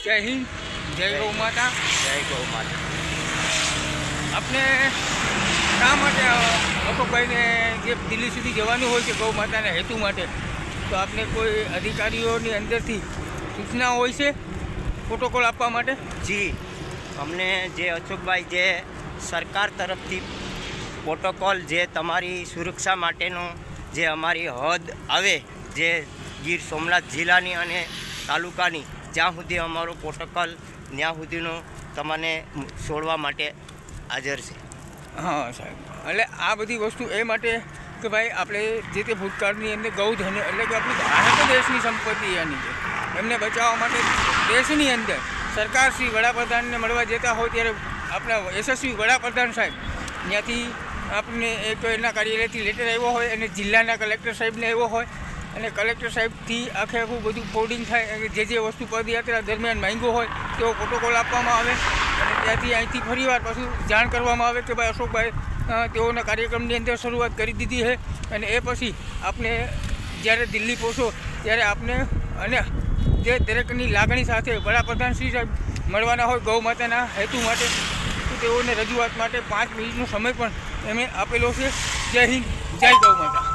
જય હિન્દ, જય ગૌ માતા. જય ગૌ માતા. આપણે શા માટે અશોકભાઈને જે દિલ્હી સુધી જવાનું હોય છે ગૌ માતાના હેતુ માટે, તો આપણે કોઈ અધિકારીઓની અંદરથી સૂચના હોય છે પ્રોટોકોલ આપવા માટે? જી, અમને જે અશોકભાઈ જે સરકાર તરફથી પ્રોટોકોલ જે તમારી સુરક્ષા માટેનો જે અમારી હદ આવે જે ગીર સોમનાથ જિલ્લાની અને તાલુકાની, જ્યાં સુધી અમારો પ્રોટોકોલ ત્યાં સુધીનો તમને છોડવા માટે હાજર છે. હા સાહેબ, એટલે આ બધી વસ્તુ એ માટે કે ભાઈ આપણે જે તે ભૂતકાળની અંદર ગૌધન એટલે કે આપણી ભારત દેશની સંપત્તિ એની છે, એમને બચાવવા માટે દેશની અંદર સરકાર શ્રી વડાપ્રધાનને મળવા જતા હોય ત્યારે આપણા યશસ્વી વડાપ્રધાન સાહેબ ત્યાંથી આપણને એક એના કાર્યાલયથી લેટર આવ્યો હોય અને જિલ્લાના કલેક્ટર સાહેબને આવ્યો હોય અને કલેક્ટર સાહેબથી આખું બધું ફોર્ડિંગ થાય, જે વસ્તુ પદયાત્રા દરમિયાન માંગ્યો હોય તેવો પ્રોટોકોલ આપવામાં આવે અને ત્યાંથી અહીંથી ફરીવાર પાછું જાણ કરવામાં આવે કે ભાઈ અશોકભાઈ તેઓના કાર્યક્રમની અંદર શરૂઆત કરી દીધી છે અને એ પછી આપને જ્યારે દિલ્હી પહોંચો ત્યારે આપને અને જે દરેકની લાગણી સાથે વડાપ્રધાન શ્રી સાહેબ મળવાના હોય ગૌ માતાના હેતુ માટે, તો તેઓને રજૂઆત માટે 5 મિનિટનો સમય પણ એમણે આપેલો છે. જય હિન્દ, જય ગૌ માતા.